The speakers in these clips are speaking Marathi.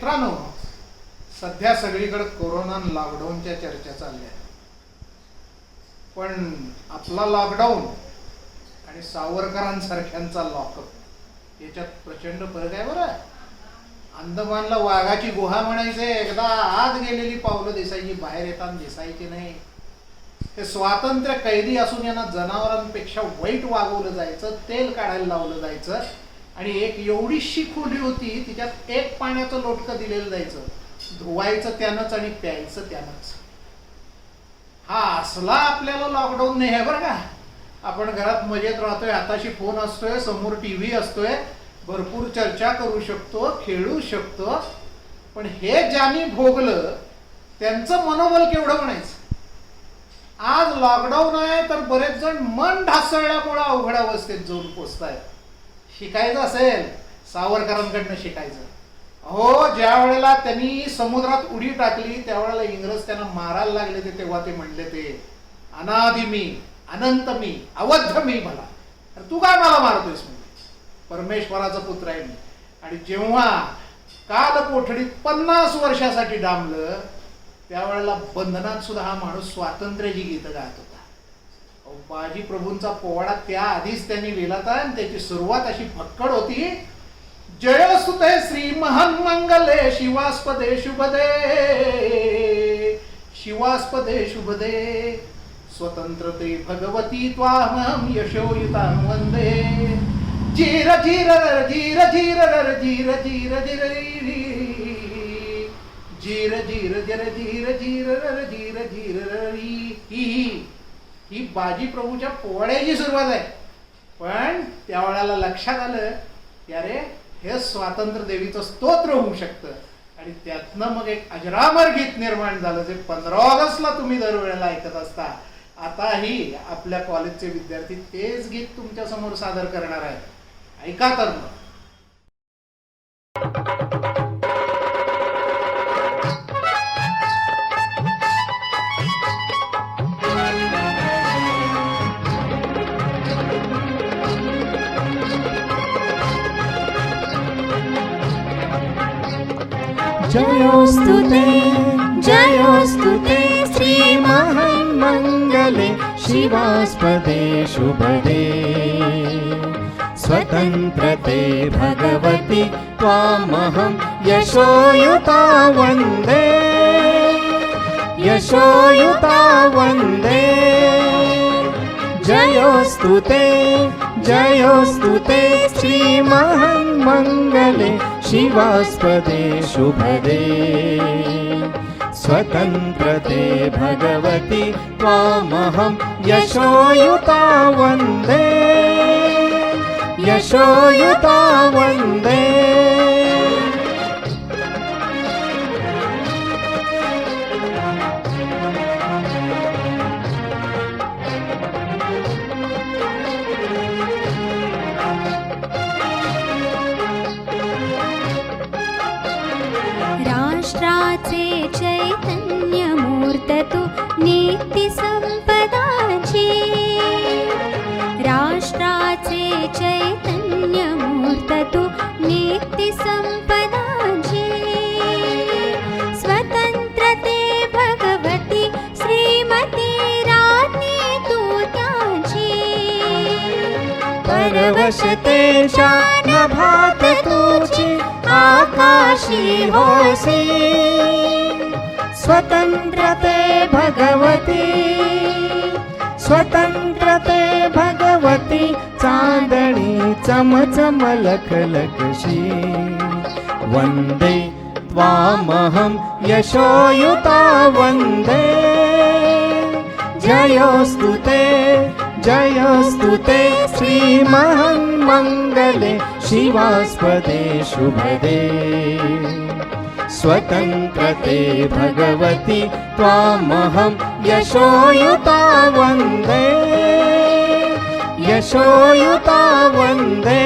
मित्रांनो, सध्या सगळीकडे कोरोना आणि लॉकडाऊनच्या चर्चा चालल्या, पण आपला लॉकडाऊन आणि सावरकरांसारख्यांचा लॉकअप याच्यात प्रचंड फरक आहे बरं. अंदमानला वाघाची गुहा म्हणायचे, एकदा आत गेलेली पावलं दिसायची, बाहेर येताना दिसायची नाही. हे स्वातंत्र्य कैदी असून यांना जनावरांपेक्षा वाईट वागवलं जायचं, तेल काढायला लावलं जायचं आणि एक एवढीशी खोली होती, तिच्यात एक पाण्याचं लोटकं दिलेलं जायचं, धुवायचं त्यानंच आणि प्यायचं त्यानंच. हा असला आपल्याला लॉकडाऊन नाही आहे बरं का. आपण घरात मजेत राहतोय, हाताशी फोन असतोय, समोर टीव्ही असतोय, भरपूर चर्चा करू शकतो, खेळू शकतो. पण हे ज्यांनी भोगलं त्यांचं मनोबल केवढं म्हणायचं. आज लॉकडाऊन आहे तर बरेच जण मन ढासळल्यामुळे अवघड अवस्थेत जाऊन पोचतायत. शिकायचं असेल सावरकरांकडनं शिकायचं. हो, ज्या वेळेला त्यांनी समुद्रात उडी टाकली त्यावेळेला इंग्रज त्यांना मारायला लागले ते, तेव्हा ते म्हणले ते अनादि मी, अनंत मी, अवध्य मी मला. तू काय मला मारतोयस म्हणजे, परमेश्वराचा पुत्र आहे मी. आणि जेव्हा काल कोठडीत 50 वर्षासाठी डांबलं त्यावेळेला बंधनात सुद्धा हा माणूस स्वातंत्र्याची गीतं गात होता. बाजी प्रभूंचा पोवाडा त्या आधीच त्यांनी लिहिला आणि त्याची सुरुवात अशी फक्कड होती, जयोस्तुते श्री महान मंगले शिवास्पदे शुभदे, शिवास्पदे शुभदे, स्वतंत्रते भगवती त्वाहं यशोयुतां वंदे. जीर जीर जीर जीर जीर जीर जीर जीर जीर जर जीर जीर जीर जीर. ही बाजी प्रभूच्या पोवाड्याची सुरुवात आहे. पण त्यावेळेला लक्षात आलं की अरे हे स्वातंत्र्य देवीचं स्तोत्र होऊ शकतं आणि त्यातनं मग एक अजरामर गीत निर्माण झालं, जे 15 ऑगस्टला तुम्ही दरवेळेला ऐकत असता. आताही आपल्या कॉलेजचे विद्यार्थी तेच गीत तुमच्या समोर सादर करणार आहेत. ऐका तर मग. जयोस्तुते श्री महामंगले शिवास्पदे शुभदे, स्वतंत्रते भगवती त्वामहं यशोयुता वन्दे, यशोयुता वन्दे. जयोस्तुते श्री महामंगले शिवास्पदे शुभदे, स्वतंत्रते भगवती त्वामहं यशोयुता वन्दे, यशोयुता वन्दे. राष्ट्राचे चैतन्यमूर्त तू नित्य संपदाची, राष्ट्राचे चैतन्यमूर्त तू नित्य संपदाची. स्वतंत्रते भगवती श्रीमती राज्ञी तू त्याची, परवशते शानभात तुझी आकाशी होसी. स्वतंत्रते भगवती, स्वतंत्रते भगवती, चांदणी चमचम लखलखशी. वंदे त्वामहं यशोयुता वंदे. जयोस्तुते श्री महामंगले शिवास्पदे शुभदे, स्वतंत्रते भगवती त्वामहं यशोयुता वन्दे, यशोयुता वन्दे.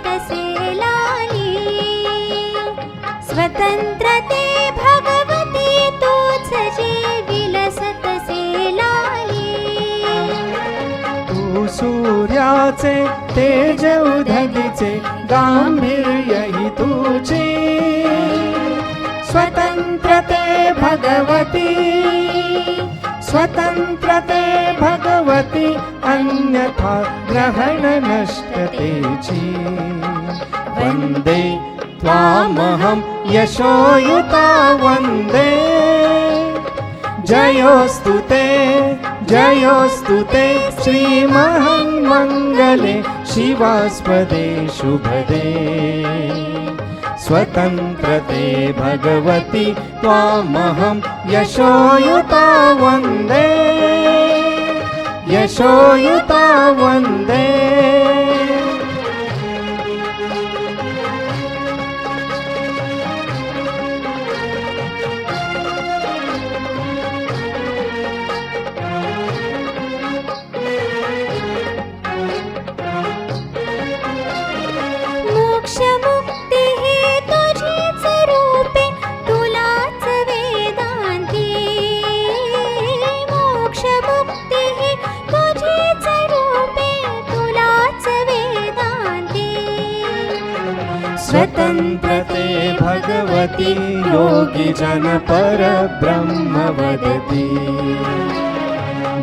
तसे लाली स्वतंत्र ते भगवती तूच जे विलसत से लाली तू सूर्याचे तेज उधगीचे गांभीर्यही तुझे स्वतंत्र ते भगवती स्वतंत्र ते भगवती अन्यथा ग्रहण नष्टतेची वंदे त्वामहं यशोयुता वंदे जयोस्तु ते श्रीमन्मङ्गले शिवास्पदे शुभदे स्वतंत्र ते भगवती त्वामहं यशोयुता वंदे यशोयुता वंदे मोक्ष मुक्ती हे तुझीच रूपे तुलाच वेदांती मोक्ष मुक्ती हे तुझीच रूपे तुलाच वेदांती स्वतंत्र ते भगवती योगी जन परब्रह्म वदति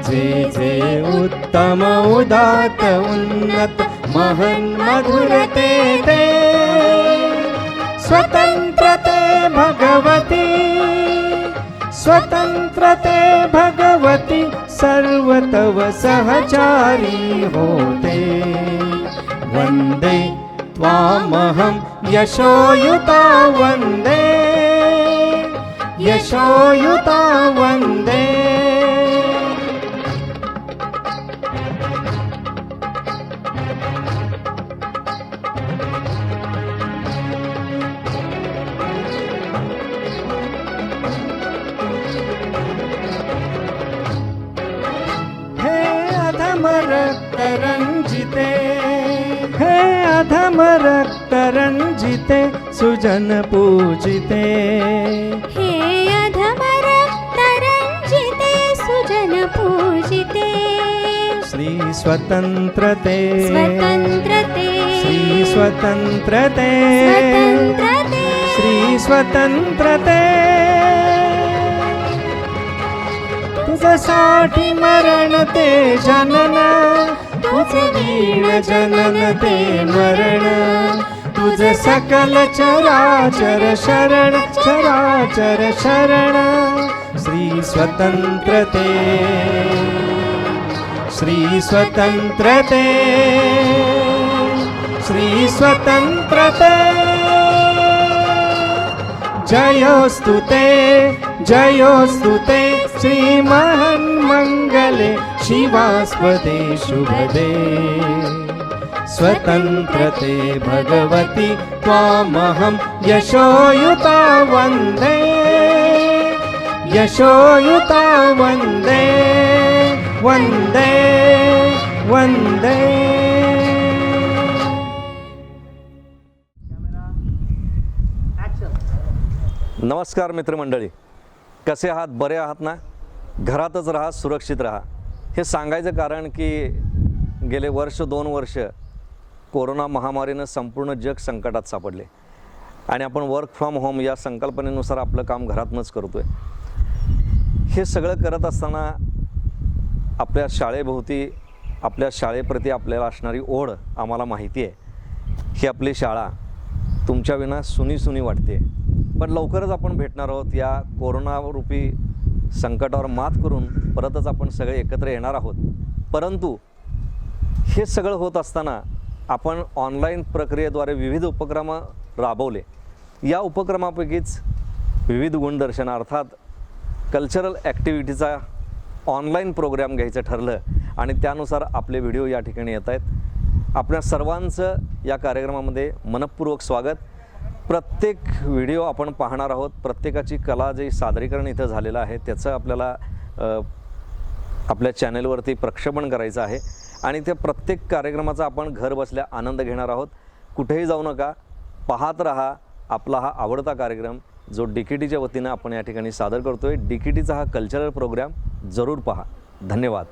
जे जे उत्तम उदात उन्नत महन् मधुर ते ते स्वतंत्र ते भगवती स्वतंत्र ते भगवती सर्व तव सहचारी होते वंदे त्वामहं यशोयुता वंदे यशोयुता वंदे हे अधम रक्त रंजिते हे अधम रक्त रंजिते सुजन पूजिते हे अधम रक्त रंजिते सुजन पूजिते श्री स्वतंत्रते स्वतंत्रते श्री स्वतंत्रते स्वतंत्रते श्री स्वतंत्रते तुझसाठी मरण ते जनन तुझ वीण जनन ते मरण तुझ सकल चराचर शरण चराचर शरण श्री स्वतंत्रते श्री स्वतंत्रते श्री स्वतंत्रते जयोस्तु ते श्रीमन्मङ्गले शिवास्पदे शुभदे स्वतंत्र ते भगवती त्वामहं यशोयुता वंदे यशोयुता वंदे वंदे वंदे नमस्कार मित्रमंडळी, कसे आहात? बरे आहात ना? घरातच राहा, सुरक्षित राहा. हे सांगायचं कारण की गेले वर्ष 2 वर्ष कोरोना महामारीनं संपूर्ण जग संकटात सापडले आणि आपण वर्क फ्रॉम होम या संकल्पनेनुसार आपलं काम घरातूनच करतो आहे. हे सगळं करत असताना आपल्या शाळेभोवती आपल्या शाळेप्रती आपल्याला असणारी ओढ आम्हाला माहिती आहे. ही आपली शाळा तुमच्या विना सुनी वाटते, पण लवकरच आपण भेटणार आहोत. या कोरोनारूपी संकटावर मात करून परतच आपण सगळे एकत्र येणार आहोत. परंतु हे सगळं होत असताना आपण ऑनलाईन प्रक्रियेद्वारे विविध उपक्रम राबवले. या उपक्रमापैकीच विविध गुणदर्शन अर्थात कल्चरल ॲक्टिव्हिटीचा ऑनलाईन प्रोग्राम घ्यायचं ठरलं आणि त्यानुसार आपले व्हिडिओ या ठिकाणी येत आहेत. आपल्या सर्वांचं या कार्यक्रमामध्ये मनःपूर्वक स्वागत. प्रत्येक व्हिडिओ आपण पाहणार आहोत. प्रत्येकाची कला जे सादरीकरण इथं झालेलं आहे त्याचं आपल्याला आपल्या चॅनलवरती प्रक्षेपण करायचं आहे आणि त्या प्रत्येक कार्यक्रमाचा आपण घर बसल्या आनंद घेणार आहोत. कुठेही जाऊ नका, पाहत रहा आपला हा आवडता कार्यक्रम जो DKTच्या वतीनं आपण या ठिकाणी सादर करतोय. DKTचा हा कल्चरल प्रोग्राम जरूर पहा. धन्यवाद.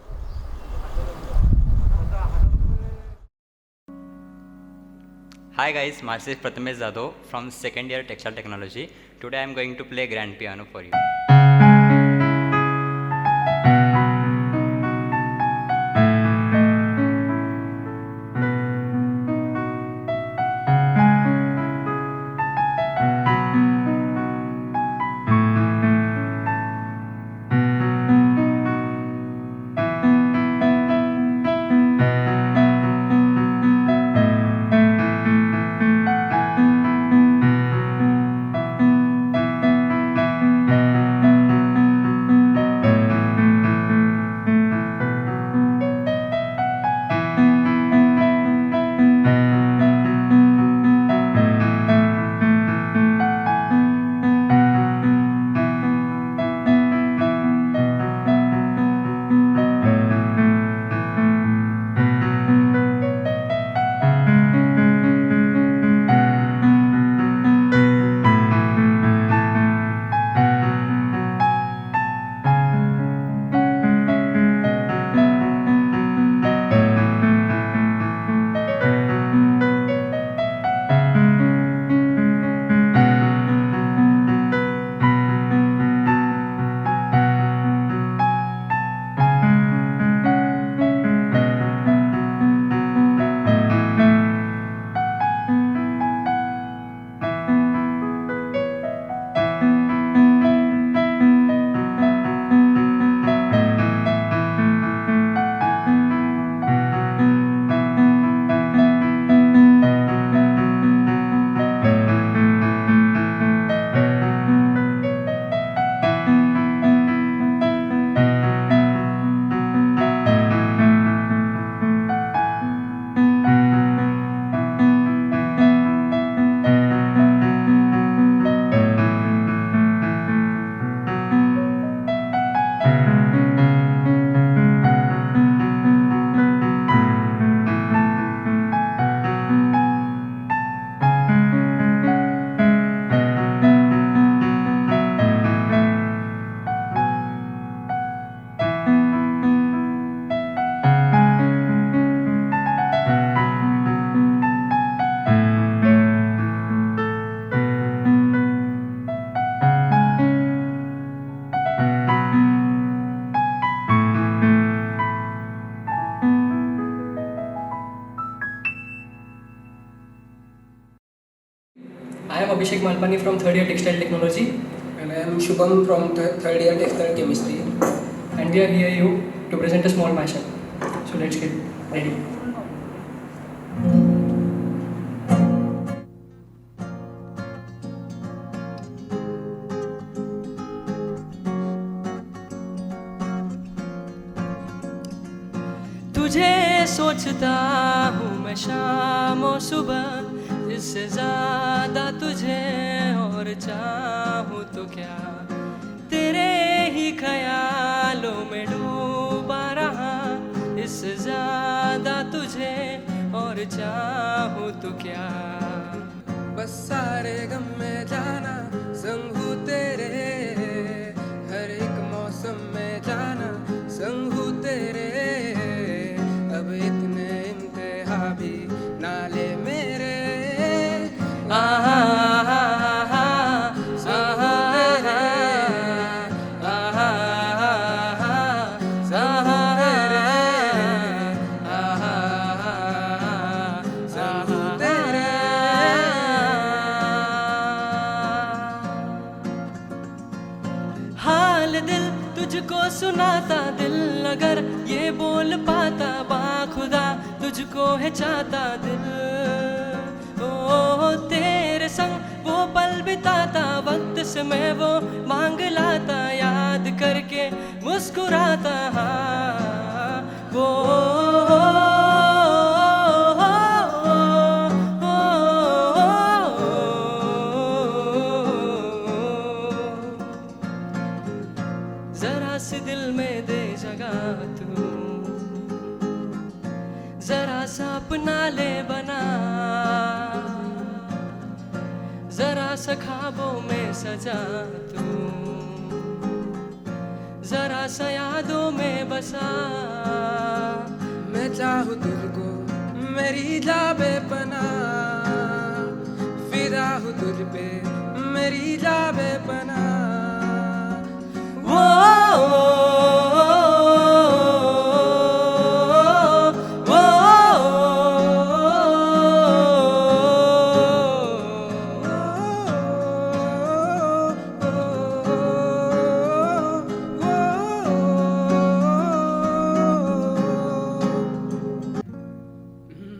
Hi guys, myself Prathamesh Jadhav from second year Textile Technology. Today I am going to play grand piano for you. I am Abhishek Malpani from third year Textile Technology. And I am Shubham from third year Textile Chemistry. And we are here you to present a small mashup. So let's get ready. तुझे सोचता हूँ मैं शाम और सुबह, इससे ज्यादा तुझे और चाहूँ तो क्या, तेरे ही ख्यालों में डूबा रहा, इससे ज्यादा तुझे और चाहूँ तो क्या। बस सारे गम में जाना संग हूँ तेरे, हर एक मौसम में जाना संग हूँ तेरे, अब इतने इंतहा भी नाले मेरे। हाल दिल तुझको सुनाता, दिल अगर ये बोल पाता, बाखुदा तुझको है चाहता दिल। ओ तेरे संग वो पल बिताता, वक्त से मैं वो मांग लाता, याद करके मुस्कुराता। हाँ वो जरा सी दिल में दे जगह तू, जरा सा अपना ले बना। सा ख्वाबों में सजा तू, जरा सा यादों में बसा। मैं चाहूँ तुझको मेरी जाबे पना, फिदा हूँ तुझ पे मेरी जाबे पना।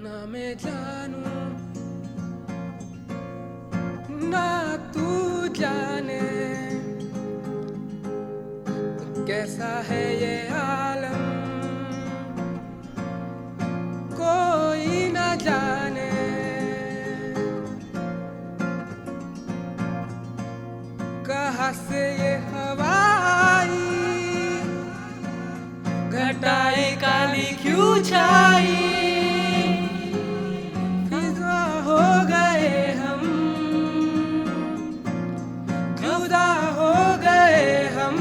ना मैं जानूं ना तू जाने कैसा है ये आलम, कोई ना जाने। कहाँ से ये हवा आई, घटाएं काली क्यों छाई, फिजा हो गए हम, जुदा हो गए हम।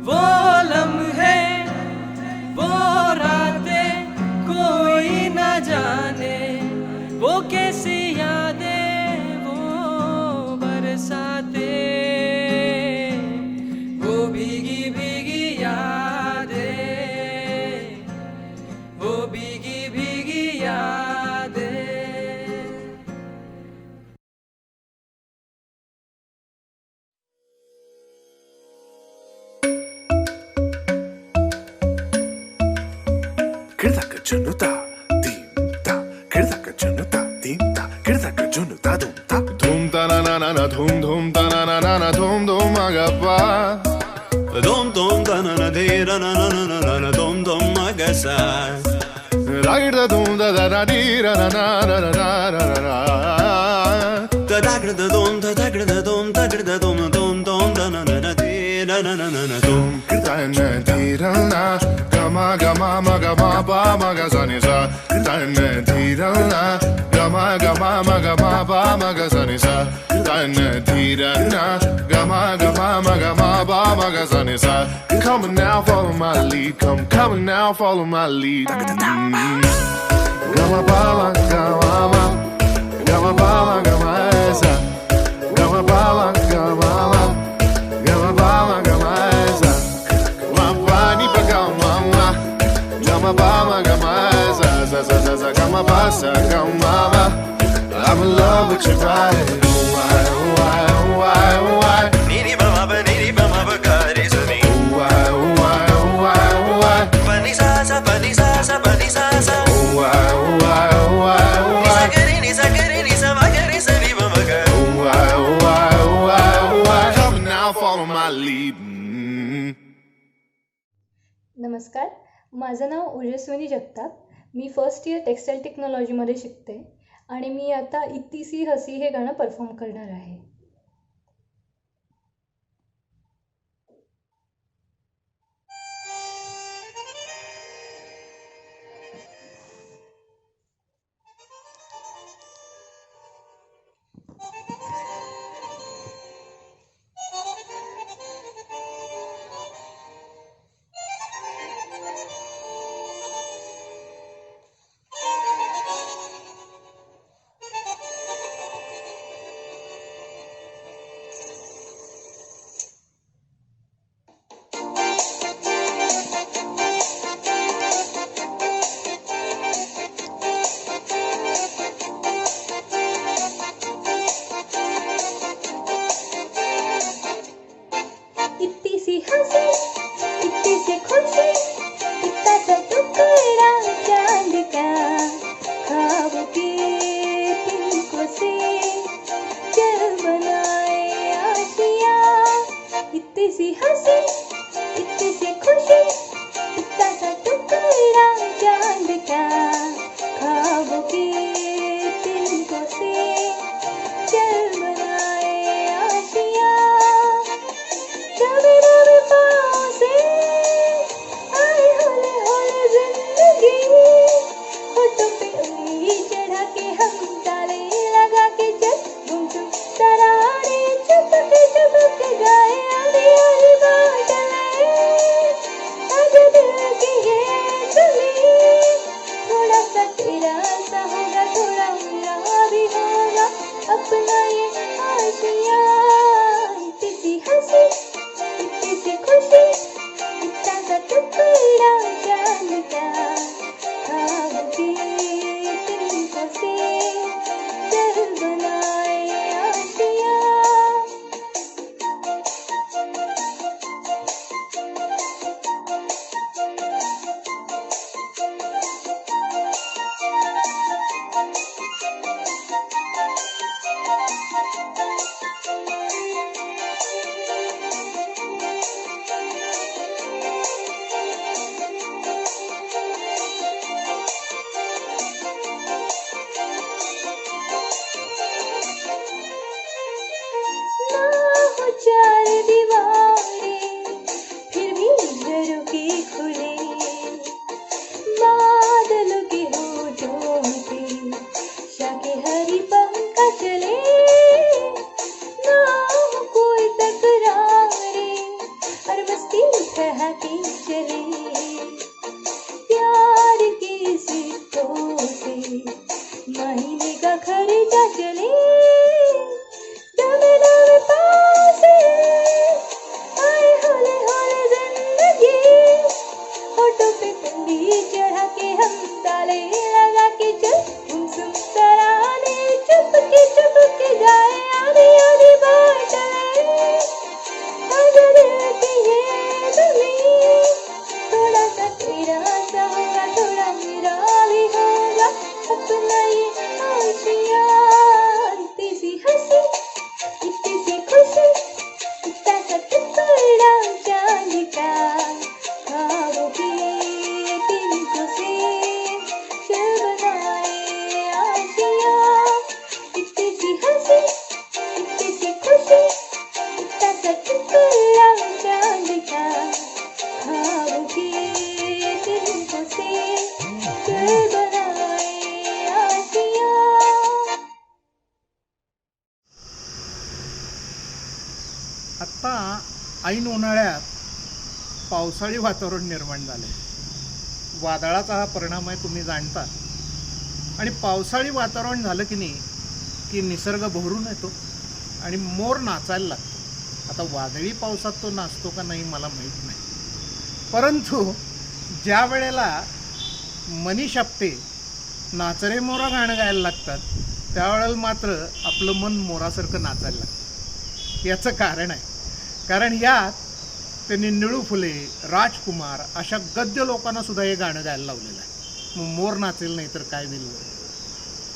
वो लम्हे वो रातें कोई न जाने, वो कैसी यादें वो बरसाते, वो भीगी भीगी यादें, वो भीगी भीगी यादें। Kırdaka junuta, dimta. Kırdaka junuta, dimta. Kırdaka junuta, dumta. Dum ta na na na na, dum dum ta na na na na, dum dum agapa. Dom dom da na na de ra na na na na na dom dom magasa. Ragda dum da da da di ra na na na na na na na. Da da da dom da da da dom da da dom dom dom da na na na de ra na na na na dom. Kırdana di ra na, gama gama ma gama pa ma ga sa ni sa. Kırdana di ra na, gama gama ma gama pa ma ga sa ni sa. Kırdana di ra na, gama gama ma gama pa ma ga sa ni sa. Come on now, follow my lead. Come on now, follow my lead. Gama pa ma gama ma, gama pa ma gama sa. Gama pa ma gama ma, gama pa ma gama sa. Gama ni pa gama ma, gama pa ma gama sa sa sa sa sa. Gama pa sa gama ma. I'm in love with your ride. Oh why, oh why, oh why, oh why. Niri ba ma ba ga re sa ni. Oh why, oh why, oh why, oh why. Pa ni sa sa pa ni sa sa pa ni sa sa. Oh why, oh why, oh why, oh Ni why. sa ga re ni sa ga re ni sa ma ga re sa ni ba ma ga. Oh why, oh why, oh why, oh why. Come on now, follow my lead. नमस्कार, माझं नाव ओजस्विनी जगताप. मी फर्स्ट इयर टेक्स्टाईल टेक्नॉलॉजीमध्ये शिकते आणि मी आता इत्ती सी हसी हे गाणं परफॉर्म करणार आहे. अपना ये आशिया, इतनी सी हंसी इतनी सी खुशी, इतना सा टुकड़ा चांद का, ख्वाब के तिनकों से दिल बनाए आशिया। ना हो चार दीवारें फिर भी घरों की खुले, बादल के होठों पे शाके हरी पंखा चले, ना हो कोई तकरारे और मस्ती ठहाके चले, प्यार की सिक्कों से महीने का खर्चा चले, दमे दमे पासे आए हौले हौले जिंदगी, होठों पे कुंडी चढ़ा के हम ताले लगा के चल गुमसुम तराने, चुपके गाए आधी आधी बातें, आजा दिल की ये धुनी, थोड़ा सा तेरा सा होगा थोड़ा मेरा भी होगा, अपना ये आशिया, इतनी सी हंसी इतनी सी खुशी, इतना सा टुकड़ा चांद का, ख्वाबों के तिनकों से दिल बनाए आशिया, इतनी सी हंसी इतनी सी खुशी, इतना सा टुकड़ा चांद का, ख्वाबों के तिनकों से दिल बनाए आशिया। आत्ता ऐन उन्हाळ्यात पावसाळी वातावरण निर्माण झालं आहे. वादळाचा हा परिणाम आहे, तुम्ही जाणता. आणि पावसाळी वातावरण झालं की नाही की निसर्ग भरून येतो आणि मोर नाचायला लागतो. आता वादळी पावसात तो नाचतो का नाही मला माहीत नाही, परंतु ज्या वेळेला मनीष आपटे नाचरे मोरा गाणं गायला लागतात त्यावेळेला मात्र आपलं मन मोरासारखं नाचायला लागतं. याचं कारण आहे, कारण यात त्यांनी निळू फुले, राजकुमार अशा गद्य लोकांना सुद्धा हे गाणं गायला लावलेलं आहे. मग मोर नाचेल नाही तर काय होईल.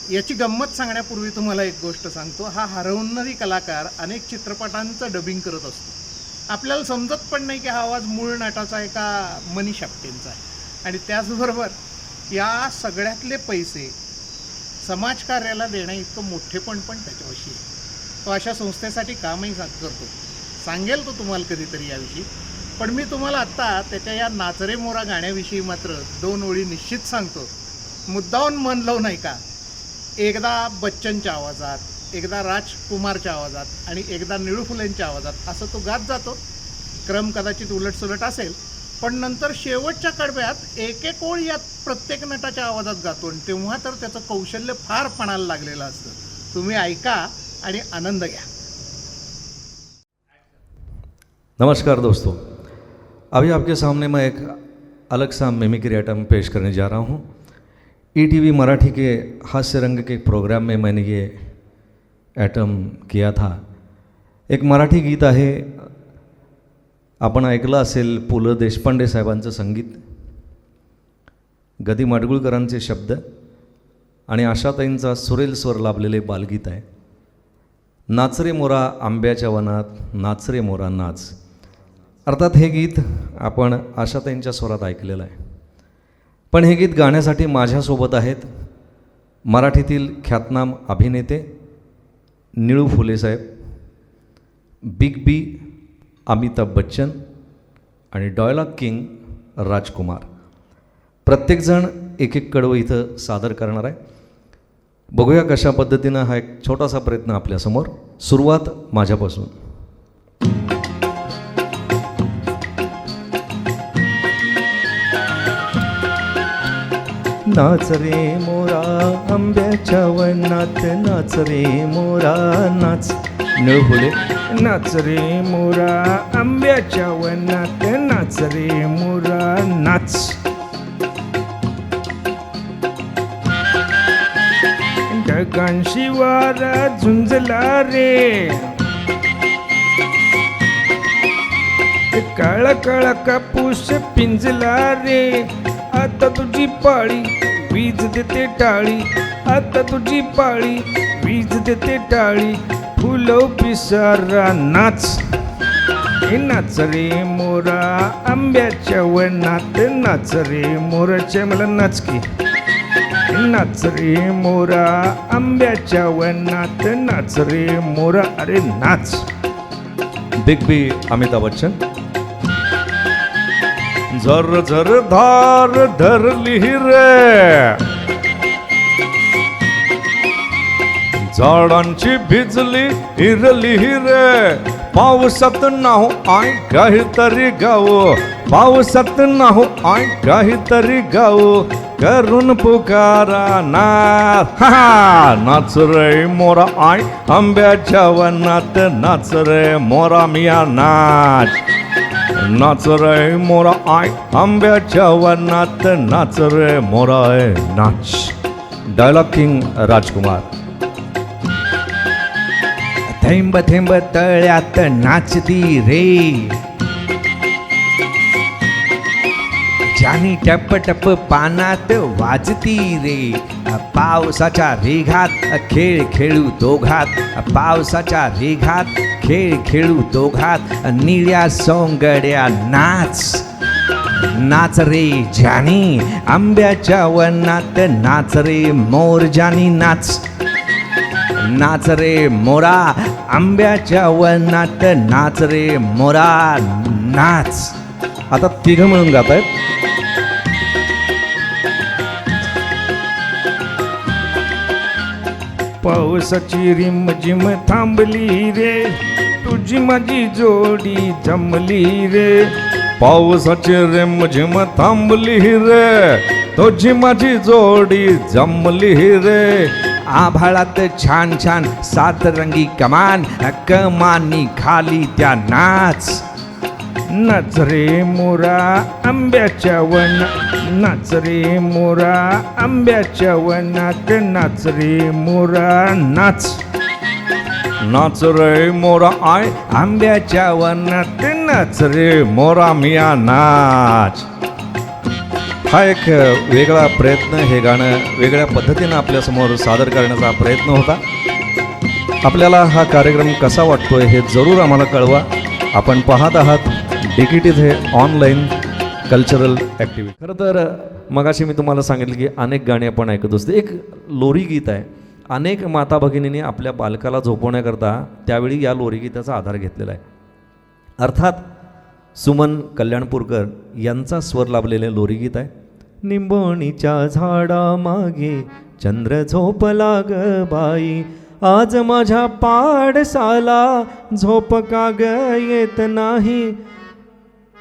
याची गंमत सांगण्यापूर्वी तुम्हाला एक गोष्ट सांगतो. हा हरवणारी कलाकार अनेक चित्रपटांचं डबिंग करत असतो. आपल्याला समजत पण नाही की हा आवाज मूळ नटाचा आहे का मनीष आपटेंचा आहे. आणि त्याचबरोबर या सगळ्यातले पैसे समाजकार्याला देण्या इतकं मोठेपण पण त्याच्याविषयी आहे. तो अशा संस्थेसाठी कामही करतो. सांगेल तो तुम्हाला कधीतरी याविषयी. पण मी तुम्हाला आत्ता त्याच्या या नाचरे मोरा गाण्याविषयी मात्र 2 ओळी निश्चित सांगतो. मुद्दाहून मन लावून नाही का, एकदा बच्चनच्या आवाजात, एकदा राजकुमारच्या आवाजात आणि एकदा निळू फुलेंच्या आवाजात असं तो गात जातो. क्रम कदाचित उलटसुलट असेल, पण नंतर शेवटच्या कडव्यात एक एक ओळ यात प्रत्येक नटाच्या आवाजात गातो आणि तेव्हा तर त्याचं कौशल्य फार पणाला लागलेलं असतं. तुम्ही ऐका आणि आनंद घ्या. नमस्कार दोस्तों, अभी आपके सामने मैं एक अलग सा मिमिक्री आइटम पेश करने जा रहा हूँ. ETV मराठी के हास्य रंग के प्रोग्राम में मैंने ये आइटम किया था. एक मराठी गीत आहे, आपण ऐकलं असेल, पु ल देशपांडे साहेबांचं संगीत, गदी माडगुळकरांचे शब्द आणि आशाताईंचा सुरेल स्वर लाभलेले बालगीत आहे. नाच रे मोरा आंब्याच्या वनात, नाच रे मोरा नाच. अर्थात हे गीत आपण आशाताईंच्या स्वरात ऐकलेलं आहे. पण हे गीत गाण्यासाठी माझ्यासोबत आहेत मराठीतील ख्यातनाम अभिनेते निळू फुले साहेब, बिग बी अमिताभ बच्चन आणि डायलॉग किंग राजकुमार. प्रत्येकजण एक एक कडवं इथं सादर करणार आहे. बघूया कशा पद्धतीनं हा एक छोटासा प्रयत्न आपल्यासमोर. सुरुवात माझ्यापासून. नाच रे मोरा आंब्याच्या वनात नाच रे मोरा नाच. निळ फुले. नाच रे मोरा आंब्याच्या वनात नाच रे मोरा नाच. ढगांशी वारा झुंजला रे, काळा काळा कापूस पिंजला रे. आता तुझी पाळी वीज देते टाळी, आता तुझी पाळी वीज देते टाळी. फुलं पिसारा नाच. हे नाच रे मोरा आंब्याच्या वनात नाच रे मोराच्या. मला नाच की. नाच रे मोरा आंब्याच्या वनात नाच रे मोरा. अरे नाच. बिग बी अमिताभ बच्चन. झर झर धार धरली रे, झाडांची भिजली हिरली रे. पावसात नाहो आय काहीतरी गाव, पावसात नाहो आय काहीतरी गाव. करून पुकारा नाच. नाच रे मोरा आय आंब्याच्या वनात नाच रे मोरा मिया नाच. नाच रे मोरा आय आंब्याच्या वनात नाच रे मोरा नाच. डायलॉग किंग राजकुमार. थेंब थेंब तळ्यात नाचती रे, जानी टप टप पानात वाजती रे. पावसाच्या रेघात खेळ खेळू दोघात, पावसाच्या रेघात खेळ खेळू दोघात. निळ्या सोंगड्या नाच. नाच रे जानी आंब्याच्या वनात नाच रे मोर जानी नाच. नाच रे मोरा आंब्याच्या वनात नाच रे मोरा नाच. आता तिघं मिळून गात आहेत. पावसाची रिमझिम थांबली रे, तुझी माझी जोडी जमली रे. पावसाची रिमझिम थांबली रे, तुझी माझी जोडी जमली रे. आभाळात छान छान सातरंगी कमान, कमानी खाली त्या नाच. नाच रे मोरा आंब्याच्या वनात नाच रे मोरा आंब्याच्या वनात नाच रे मोरा नाच. नाच रे मोरा आय आंब्याच्या वनात नाच रे मोरा मिया नाच. हा एक वेगळा प्रयत्न, हे गाणं वेगळ्या पद्धतीनं आपल्यासमोर सादर करण्याचा प्रयत्न होता. आपल्याला हा कार्यक्रम कसा वाटतोय हे जरूर आम्हाला कळवा. आपण पाहत आहात DKT's हे ऑनलाईन कल्चरल ॲक्टिव्हिटी. खरं तर मगाशी मी तुम्हाला सांगितलं की अनेक गाणी आपण ऐकत असतो. एक लोरी गीत आहे. अनेक माता भगिनींनी आपल्या बालकाला झोपवण्याकरता त्यावेळी या लोरी गीताचा आधार घेतलेला आहे. अर्थात सुमन कल्याणपूरकर यांचा स्वर लाभलेले लोरी गीत आहे. निंबोणीच्या झाडामागे चंद्र झोपला ग बाई, आज माझ्या पाडसाला झोप का ग येत नाही.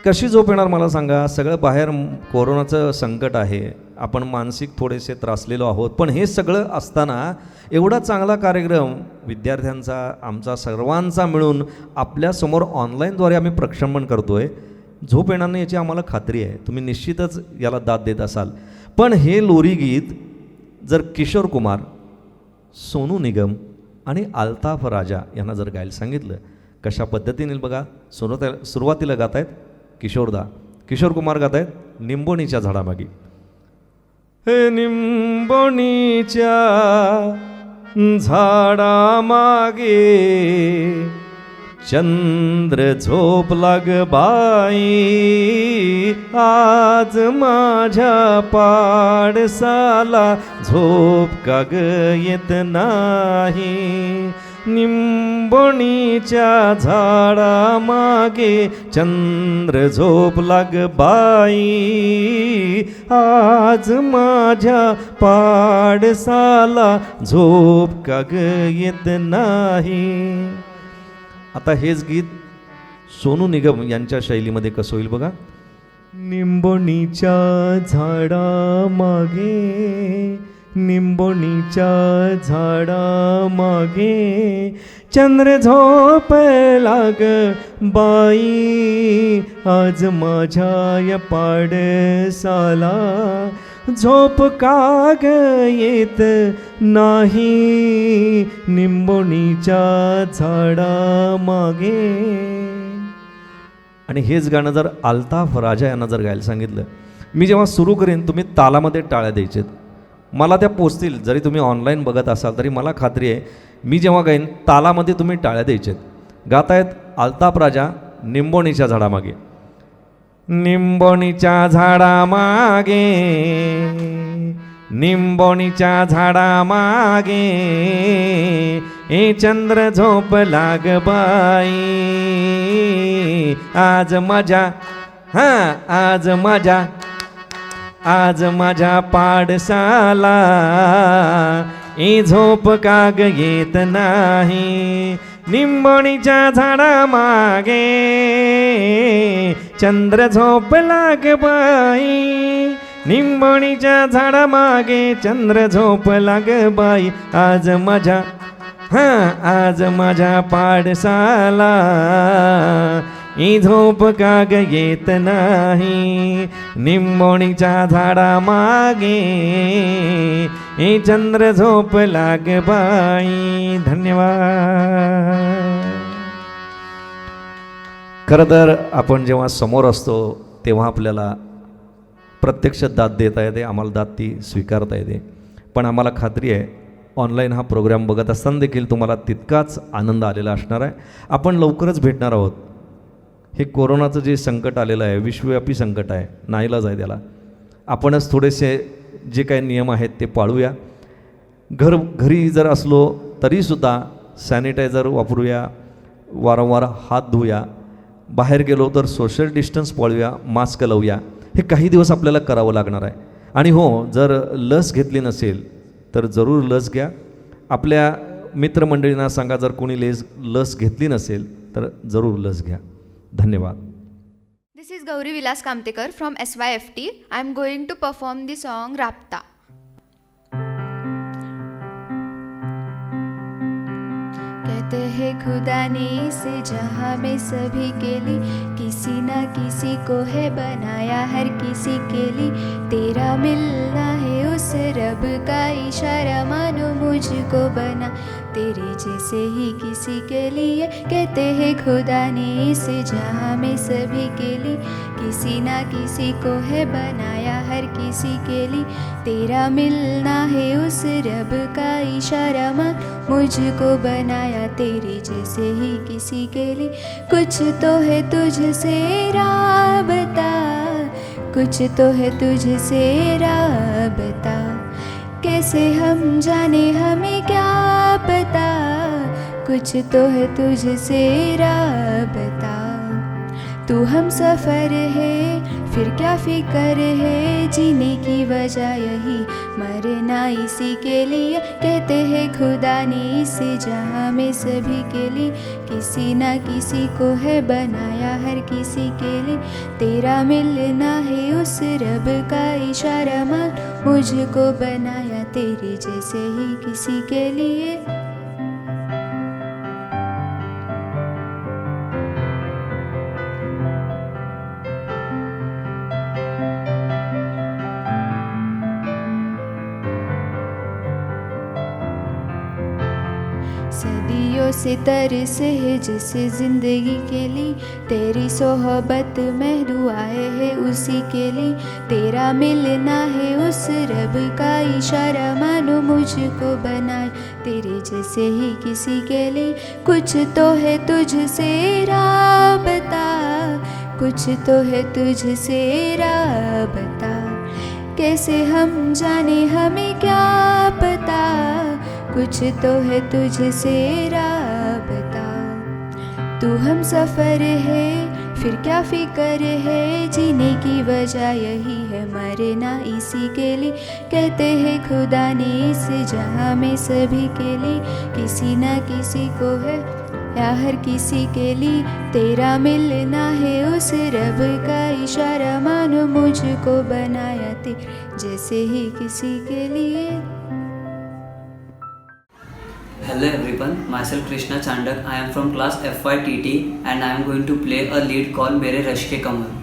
कशी झोप येणार मला सांगा. सगळं बाहेर कोरोनाचं संकट आहे, आपण मानसिक थोडेसे त्रासलेलो आहोत. पण हे सगळं असताना एवढा चांगला कार्यक्रम विद्यार्थ्यांचा, आमचा सर्वांचा मिळून आपल्यासमोर ऑनलाईनद्वारे आम्ही प्रक्षेपण करतो आहे. झोप येणार नाही याची आम्हाला खात्री आहे. तुम्ही निश्चितच याला दाद देत असाल. पण हे लोरी गीत जर किशोर कुमार, सोनू निगम आणि अल्ताफ राजा यांना जर गायला सांगितलं, कशा पद्धतीने बघा. सुरुवातीला गात आहेत किशोर कुमार गात आहेत निंबोणीच्या झाडामागे. हे निंबोणीच्या झाडामागे चंद्र झोपला ग बाई, आज माझ्या पाडसाला झोप का ग येत नाही. निंबोणीच्या झाडामागे चंद्र झोपला ग बाई, आज माझ्या पाडसाला झोप का ग येत नाही. आता हेच गीत सोनू निगम यांच्या शैलीमध्ये कसं होईल बघा. निंबोणीच्या झाडा मागे, निंबोणीच्या झाडा मागे चंद्र झोपला ग बाई, आज माझ्या या पाडसाला झोप का ग येत नाही, निंबोणीच्या झाडा मागे. आणि हेच गाणं जर अल्ताफ राजा यांना जर गायला सांगितलं, मी जेव्हा सुरू करेन तुम्ही तालामध्ये टाळ्या द्यायचेत, मला त्या पोचतील. जरी तुम्ही ऑनलाईन बघत असाल तरी मला खात्री आहे मी जेव्हा गाईन तालामध्ये तुम्ही टाळ्या द्यायचेत. गातायत अल्ताफ राजा निंबोणीच्या झाडामागे. निंबोणीच्या झाडामागे, निंबोणीच्या झाडामागे ए चंद्र झोप लाग बाई, आज मजा हां आज मजा, आज माझ्या पाडसाला ए झोप काग येत नाही, निंबोणीच्या झाडामागे चंद्र झोप लाग बाई, निंबोणीच्या झाडामागे चंद्र झोप लाग बाई, आज माझ्या हां आज माझ्या पाडसाला ई झोप काग येत नाही, निंबोणीच्या झाडामागे ए चंद्र झोप लाग बाई. धन्यवाद. खरं तर आपण जेव्हा समोर असतो तेव्हा आपल्याला प्रत्यक्ष दाद देता येते, आम्हाला दाद ती स्वीकारता येते. पण आम्हाला खात्री आहे ऑनलाईन हा प्रोग्राम बघत असताना देखील तुम्हाला तितकाच आनंद आलेला असणार आहे. आपण लवकरच भेटणार आहोत. हे कोरोनाचं जे संकट आलेलं आहे विश्वव्यापी संकट आहे, नाईलाज आहे त्याला. आपणच थोडेसे जे काही नियम आहेत ते पाळूया. घरी जर असलो तरीसुद्धा सॅनिटायझर वापरूया, वारंवार हात धुया, बाहेर गेलो तर सोशल डिस्टन्स पाळूया, मास्क लावूया. हे काही दिवस आपल्याला करावं लागणार आहे. आणि हो, जर लस घेतली नसेल तर जरूर लस घ्या. आपल्या मित्रमंडळींना सांगा जर कोणी लस घेतली नसेल तर जरूर लस घ्या. धन्यवाद. This is Gauri Vilas Kamtekar from SYFT. I am going to perform the song Rapta. कहते हैं खुदा ने इसे जहाँ में सभी के लिए किसी ना किसी को है बनाया, हर किसी के लिए तेरा मिलना है उस रब का इशारा, मानो मुझको बना तेरे जैसे ही किसी के लिए. कहते हैं खुदा ने इसे जहाँ में सभी के लिए किसी ना किसी को है बनाया, हर किसी के लिए तेरा मिलना है उस रब का इशारा, मान मुझको बनाया तेरे जैसे ही किसी के लिए. कुछ तो है तुझसे राबता, कुछ तो है तुझसे राबता, कैसे हम जाने हमें क्या पता, कुछ तो है तुझसे राबता. तू हम सफ़र है फिर क्या फिक्र है, जीने की वजह यही मरना इसी के लिए. कहते हैं खुदा ने इसे जहाँ में सभी के लिए किसी ना किसी को है बनाया, हर किसी के लिए तेरा मिलना है उस रब का इशारा, मान मुझको बनाया तेरे जैसे ही किसी के लिए. सदियों से तरस है जिसे ज़िंदगी के लिए, तेरी सोहबत में दुआएं है उसी के लिए, तेरा मिलना है उस रब का इशारा, मानो मुझको बनाए तेरे जैसे ही किसी के लिए. कुछ तो है तुझसे राबता, कुछ तो है तुझसे राबता, कैसे हम जाने हमें क्या पता, कुछ तो है तुझसे राबता. तू हम सफ़र है फिर क्या फिक्र है, जीने की वजह यही है मरना इसी के लिए. कहते हैं खुदा ने इस जहाँ में सभी के लिए किसी ना किसी को है या हर किसी के लिए तेरा मिलना है उस रब का इशारा, मानो मुझको बनाया ते जैसे ही किसी के लिए. Hello everyone, myself Krishna Chandak. I am from class FYTT and I am going to play a lead called Mere Rashk Ke Kamal.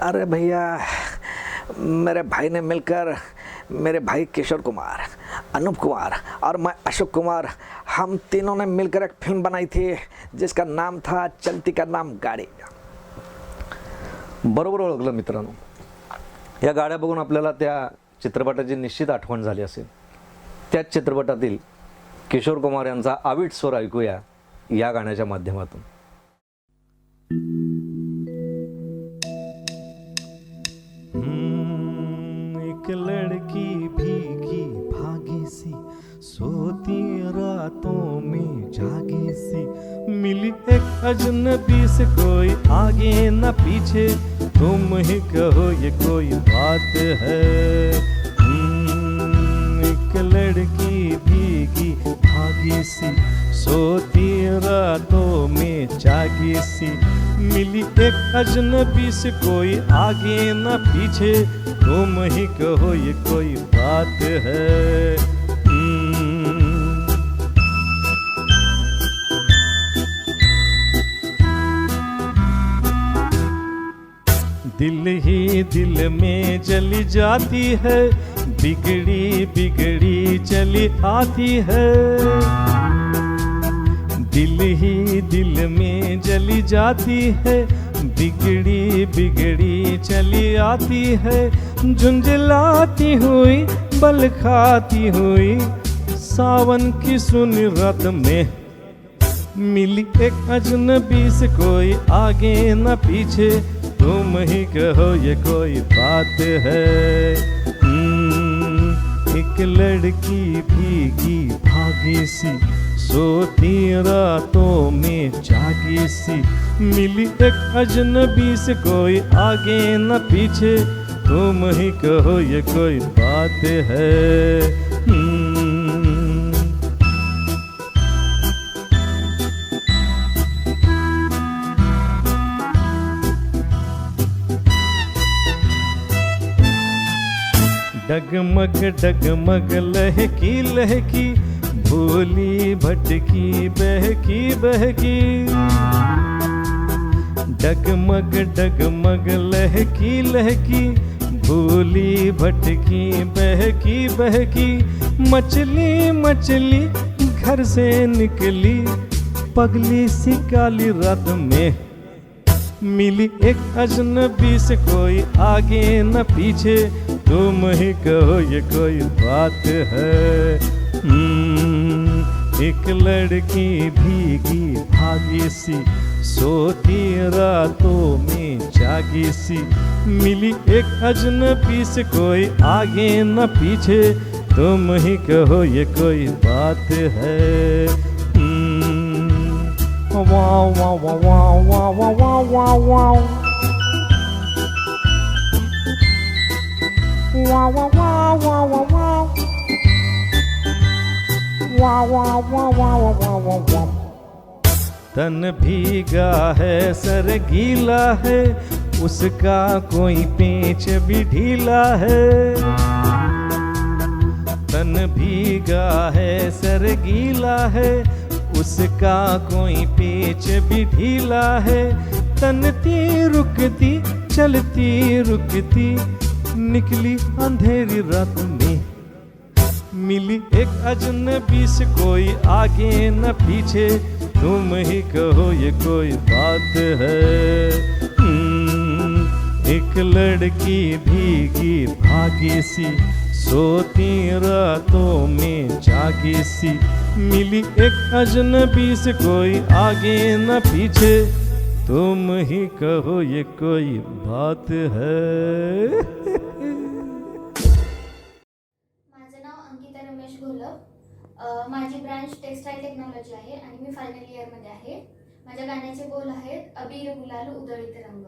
अरे भैया, मेरे भाई ने मिलकर, मेरे भाई किशोर कुमार, अनूप कुमार और मैं अशोक कुमार, हम तीनों ने मिलकर एक फिल्म बनाई थी जिसका नाम था चलती का नाम गाडी. बरोबर ओळखलं मित्रांनो. या गाड्या बघून आपल्याला त्या चित्रपटाची निश्चित आठवण झाली असेल. त्याच चित्रपटातील किशोर कुमार यांचा आविट स्वर ऐकूया या गाण्याच्या माध्यमातून. एक लड़की भीगी भागी सी, सोती रातों में जागी सी, मिली एक अजनबी से, कोई आगे न पीछे, तुम ही कहो ये कोई बात है. एक लड़की भीगी भागी सी, सोती रातों में जागी सी, मिली एक अजनबी से, कोई आगे न पीछे, तुम ही कहो ये कोई बात है. दिल ही दिल में चली जाती है, बिगड़ी बिगड़ी चली आती है. दिल ही दिल में जली जाती है, बिगड़ी बिगड़ी चली आती है. झुंझलाती हुई बल खाती हुई, सावन की सुनी रात में, मिली एक अजनबी से, कोई आगे न पीछे, तुम ही कहो ये कोई बात है. एक लड़की भीगी भागी सी, सोती रातों में जागी सी, मिली एक अजनबी से, कोई आगे न पीछे, तुम ही कहो ये कोई बात है. डगमग डगमग लहकी लहकी, भोली भटकी बहकी बहकी. डगमग डगमग लहकी लहकी, भोली भटकी बहकी बहकी. मछली मछली घर से निकली, पगली सी काली रात में, मिली एक अजनबी से, कोई आगे न पीछे, तुम ही कहो ये कोई बात है. एक लड़की भीगी भागी सी, सोती रातों में जागी सी, मिली एक अजनबी से, कोई आगे न पीछे, तुम ही कहो ये कोई बात है. Wow wow wow wow wow wow wow. Wow wow wow wow wow wow. Wow wow wow wow wow wow wow. तन भीगा है सर गीला है, उसका कोई पेच भी ढीला है। तन भीगा है सर गीला है, उसका कोई पेच भी ढीला है। तनती रुकती चलती रुकती, निकली अंधेरी रात में, मिली एक अजनबी से कोई आगे न पीछे, तुम ही कहो ये कोई बात है। एक लड़की भीगी भागी सी, सोती रातों में जागी सी, मिली एक अजनबी से कोई आगे न पीछे, तुम ही कहो ये कोई बात है। माझं नाव अंकिता रमेश घोलप, माझी ब्रांच टेक्सटाईल टेक्नॉलॉजी आहे आणि मी फायनल इयरमध्ये आहे. माझ्या गाण्याचे बोल आहेत, अबीर गुलाल उधळीत रंग.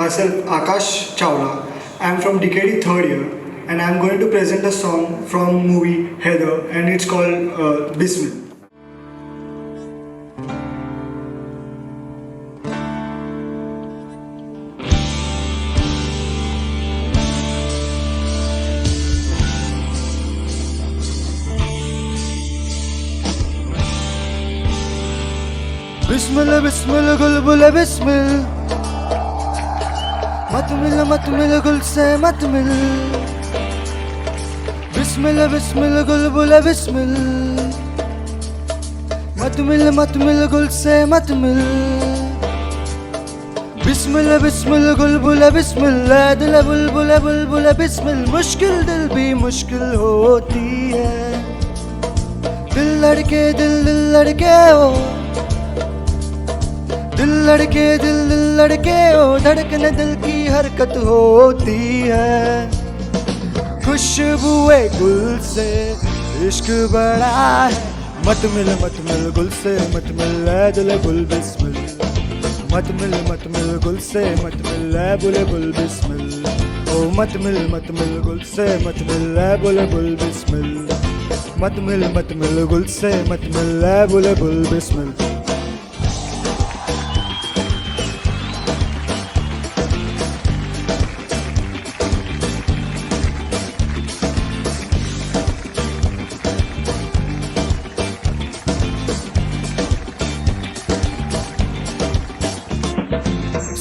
myself Akash Chawla. I am from DKD 3rd year and I am going to present a song from movie Heather, and it's called Bismil. Bismil Bismil गुलबुल Bismil मत मिल गुल से मत मिल बिस्मिल बिस्मिल गुलबुल बिस्मिल मत मिल गुल से मत मिल बिस्मिल बिस्मिल गुलबुल बिस्मिल ऐ दिल बुलबुल बुलबुल बिस्मिल मुश्किल दिल भी मुश्किल होती है दिल लड़के हो दिल लड़के ओ धड़कन दिल की हरकत होती है खुशबुए गुल से इश्क बड़ा है मत मिल गुल से मत मिल ऐ दिल बुल बिस्मिल मत मिल गुल से मत मिल ऐ बुल बिस्मिल ओ मत मिल गुल से मत मिल ऐ बुल बिस्मिल मत मिल गुल से मत मिल ऐ बुल बिस्मिल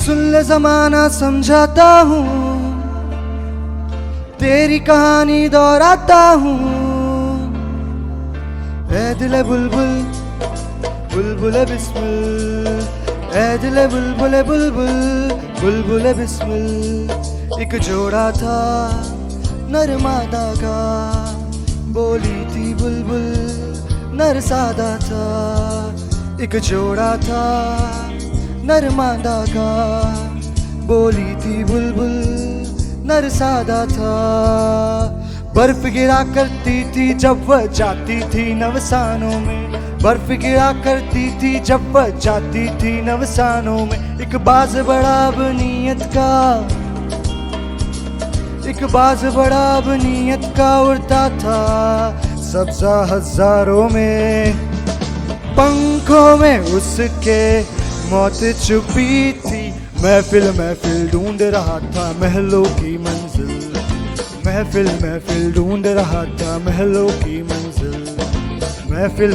सुन ले ज़माना समझाता हूँ तेरी कहानी दोहराता हूँ ऐ दिल बुलबुल बुलबुल बिस्मिल ऐ दिल बुलबुल बुलबुल बिस्मिल एक जोड़ा था नर मादा का बोली थी बुलबुल नर सादा था एक जोड़ा था नर मादा का बोली थी बुलबुल नर सादा था बर्फ गिरा करती थी जब वह जाती थी नवसानों में बर्फ गिरा करती थी जब वह जाती थी नवसानों में एक बाज बड़ा बनीयत का उड़ता था सब्जा हजारों में पंखों में उसके मौत छुपी थी महफिल ढूंढ रहा था महलों की मंजिल महफिल ढूंढ रहा था महलों की मंजिल महफिल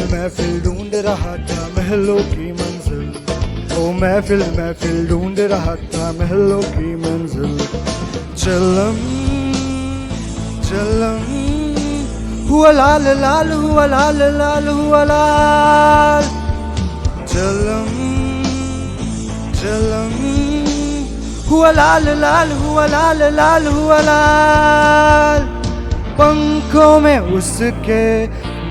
ढूंढ रहा था महलों की मंजिल ओ महफिल ढूंढ रहा था महलों की मंजिल चलम हुआ लाल लाल हुआ लाल लाल हुआ लाल चलम हुआ लाल लाल हुआ लाल लाल हुआ लाल पंखों में उसके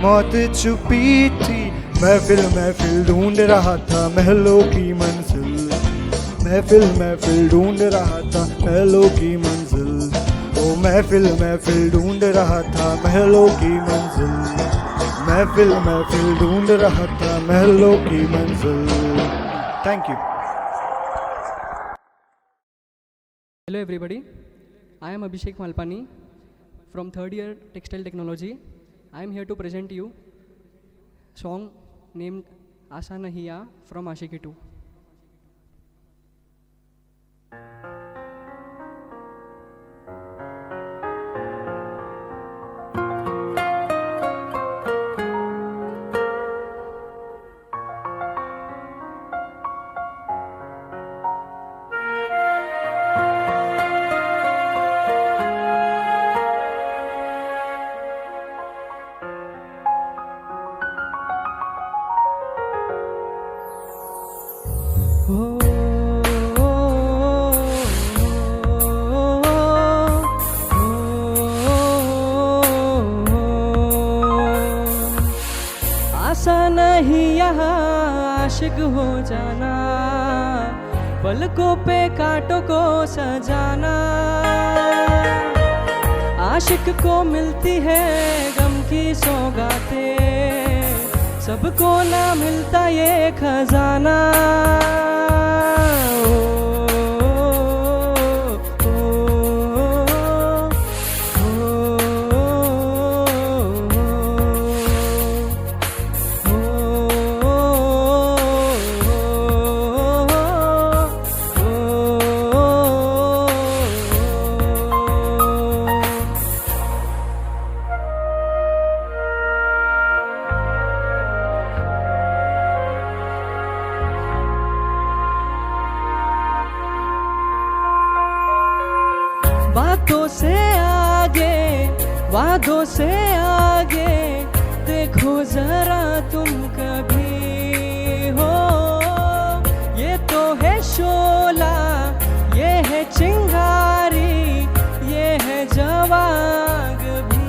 मौत छुपी थी महफिल ढूंढ रहा था महलों की मंजिल महफिल ढूंढ रहा था महलों की मंजिल ओ महफिल ढूंढ रहा था महलों की मंजिल महफिल ढूंढ रहा था महलों की मंजिल thank you Hello everybody, I am Abhishek Malpani from 3rd year Textile Technology. I am here to present you song named Aasa Nahi Aa from Aashiqui 2. आशा नहीं यहाँ आशिक हो जाना, पलकों पे कांटों को सजाना। आशिक को मिलती है गम की सौगातें, सबको ना मिलता ये खजाना। बातों से आगे, वादों से आगे देखो जरा तुम कभी हो। ये तो है शोला, ये है चिंगारी, ये है जवाग भी।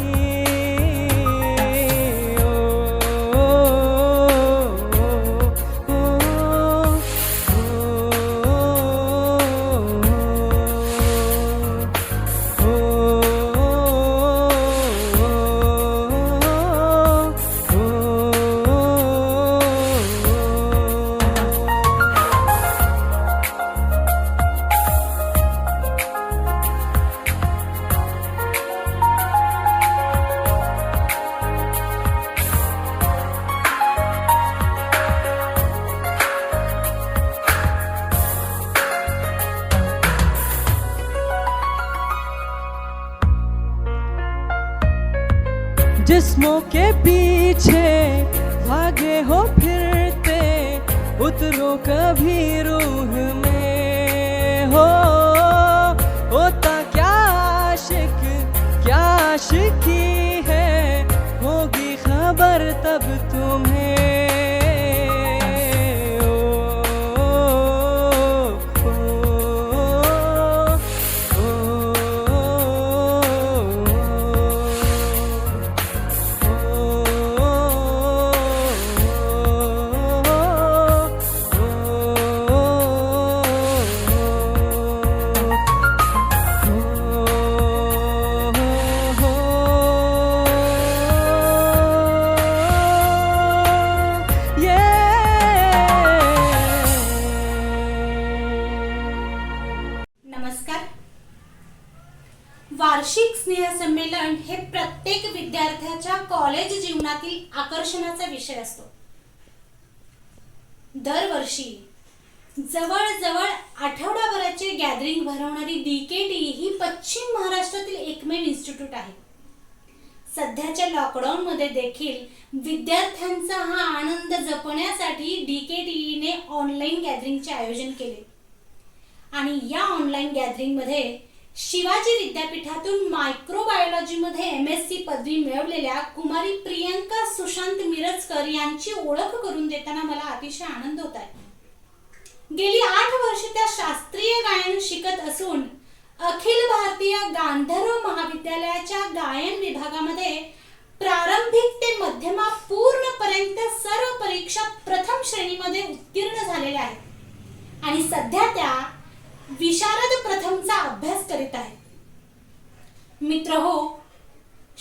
जिस्मों के पीछे भागे हो फिरते, उतरो कभी रूह में हो। होता क्या आशिक, क्या आशिकी है, होगी खबर तब तुम्हें। वार्षिक स्नेहसंमेलन हे प्रत्येक विद्यार्थ्याच्या कॉलेज जीवनातील आकर्षणाचा विषय असतो. दरवर्षी जवळजवळ आठवडाभराचे गॅदरिंग भरवणारी DKT ही पश्चिम महाराष्ट्रातील एकमेव इन्स्टिट्यूट आहे. सध्याच्या लॉकडाऊनमध्ये देखील विद्यार्थ्यांचा हा आनंद जपण्यासाठी DKTने ऑनलाईन गॅदरिंगचे आयोजन केले आणि या ऑनलाईन गॅदरिंगमध्ये शिवाजी विद्यापीठातून मायक्रोबायोलॉजीमध्ये MSc पदवी मिळवलेल्या कुमारी प्रियंका सुशांत मिरजकर यांची ओळख करून देताना मला अतिशय आनंद होत आहे. गेली 8 वर्ष त्या शास्त्रीय गायन शिकत असून अखिल भारतीय गांधर्व महाविद्यालयाच्या गायन विभागामध्ये प्रारंभिक ते मध्यमा पूर्णपर्यंत सर्व परीक्षा प्रथम श्रेणीमध्ये उत्तीर्ण झालेल्या आहेत आणि सध्या त्या विशारद प्रथमचा अभ्यास करीत आहेत. मित्रहो,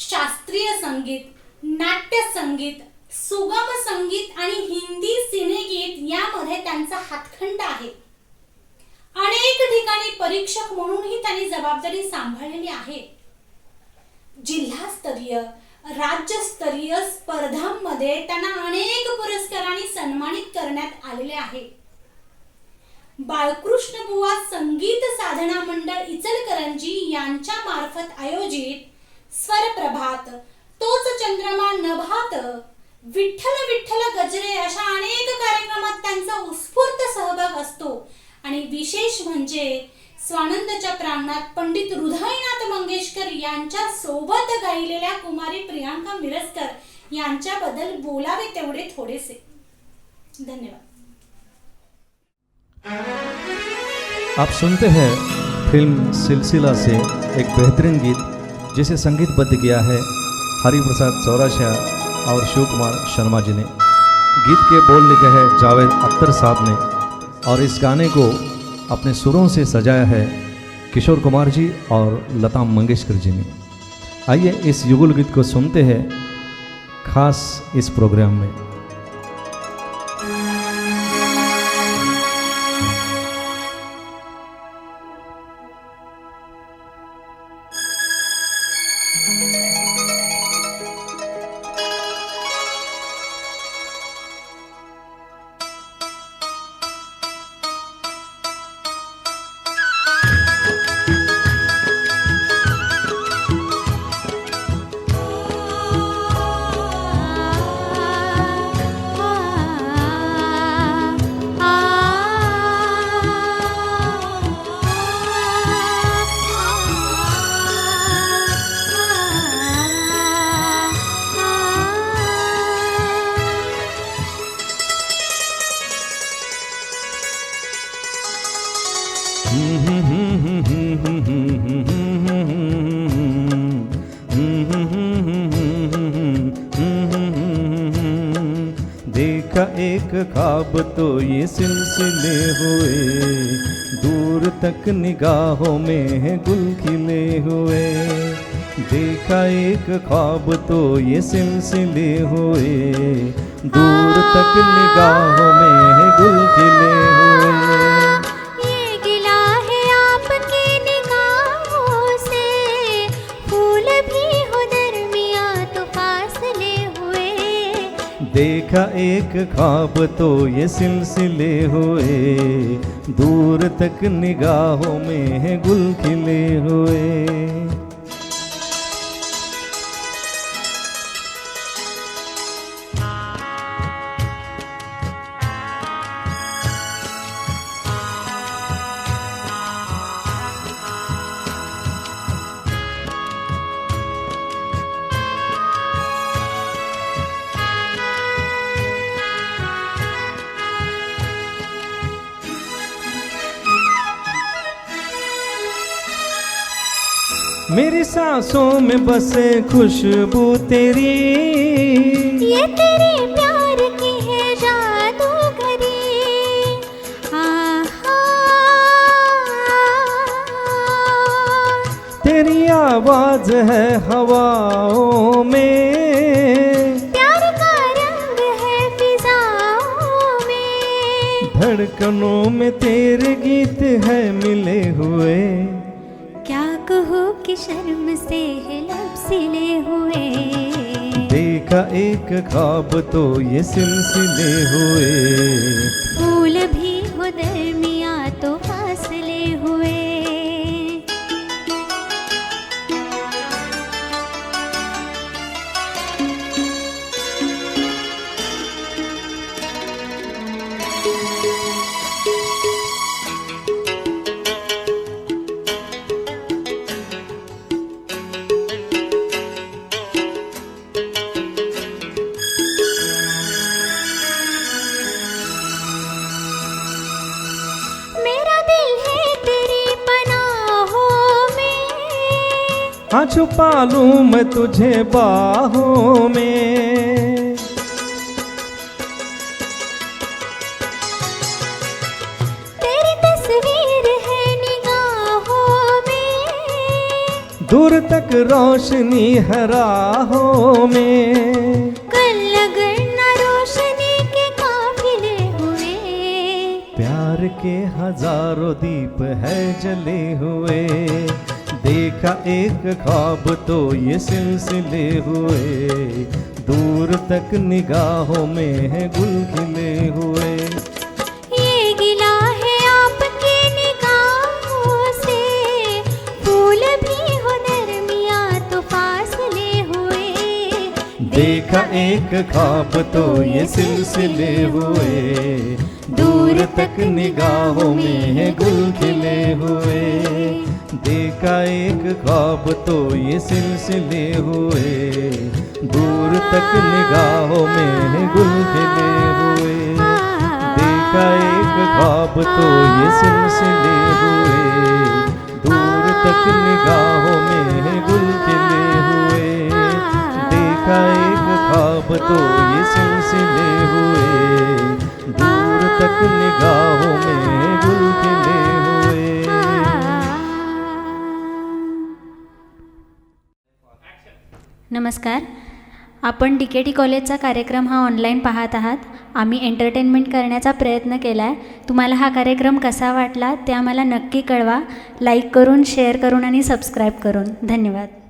शास्त्रीय संगीत, नाट्य संगीत, सुगम संगीत आणि हिंदी सिनेगीत यामध्ये त्यांचा हातखंड आहे. अनेक ठिकाणी परीक्षक म्हणूनही त्यांनी जबाबदारी सांभाळलेली आहे. जिल्हास्तरीय, राज्यस्तरीय स्पर्धांमध्ये त्यांना अनेक पुरस्कारांनी सन्मानित करण्यात आलेले आहे. बाळकृष्ण बुवा संगीत साधना मंडळ इचलकरंजी यांच्या मार्फत आयोजित स्वरप्रभात, तोच चंद्रमा नभात, विठ्ठल विठ्ठल गजरे अशा अनेक कार्यक्रमात त्यांचा उत्स्फूर्त सहभाग असतो. आणि विशेष म्हणजे स्वानंदच्या प्रांगणात पंडित हृदयनाथ मंगेशकर यांच्या सोबत गायलेल्या कुमारी प्रियांका मिरजकर यांच्याबद्दल बोलावे तेवढे थोडेसे. धन्यवाद. आप सुनते हैं फिल्म सिलसिला से एक बेहतरीन गीत जिसे संगीतबद्ध किया है हरिप्रसाद चौरासिया और शिव कुमार शर्मा जी ने. गीत के बोल लिखे हैं जावेद अख्तर साहब ने और इस गाने को अपने सुरों से सजाया है किशोर कुमार जी और लता मंगेशकर जी ने. आइए इस युगल गीत को सुनते हैं खास इस प्रोग्राम में. ख्वाब तो ये सिलसिले हुए, दूर तक निगाहों में है गुल खिले हुए। देखा एक ख्वाब तो ये सिलसिले हुए, दूर तक निगाहों में है गुल खिले हुए। ये गिला है आपकी निगाहों से, फूल भी हो दरमियाँ तो फासले हुए। देखा एक ख्वाब तो ये सिलसिले हुए, दूर तक निगाहों में है गुल खिले हुए। मेरी सांसों में बसे खुशबू तेरी, ये तेरे प्यार की है जादूगरी। आहा, तेरी आवाज है हवाओं में, प्यार का रंग है फिजाओं में। धड़कनों में तेरे गीत है मिले हुए। क्या कहूँ कि शर्म से है लब सिले हुए। देखा एक ख्वाब तो ये सिलसिले हुए, फूल भी हो दरमियाँ तो फासले हुए। हाँ छुपा लूँ मैं तुझे बाहों में। तेरी तस्वीर है निगाहों में, दूर तक रोशनी है राहों में। कल लगना रोशनी के काफिले हुए। प्यार के हजारों दीप है जले हुए। देखा एक ख्वाब तो ये सिलसिले हुए, दूर तक निगाहों में है गुल खिले हुए। ये गिला है आपकी निगाहों से, फूल भी हो दरमियाँ तो फासले हुए। देखा एक ख्वाब तो ये सिलसिले हुए, दूर तक निगाहों में है गुल खिले हुए। देखा एक ख्वाब तो ये सिलसिले हुए, दूर तक निगाहों में है गुल खिले हुए। देखा एक ख्वाब तो ये सिलसिले हुए, दूर तक निगाहों में है गुल खिले हुए। देखा एक ख्वाब तो ये सिलसिले हुए, दूर तक निगाहों में है गुल खिले हुए। नमस्कार, आपण DKT कॉलेजचा कार्यक्रम हा ऑनलाईन पाहत आहात. आम्ही एंटरटेनमेंट करण्याचा प्रयत्न केला आहे. तुम्हाला हा कार्यक्रम कसा वाटला ते आम्हाला नक्की कळवा. लाईक करून, शेअर करून आणि सबस्क्राईब करून. धन्यवाद.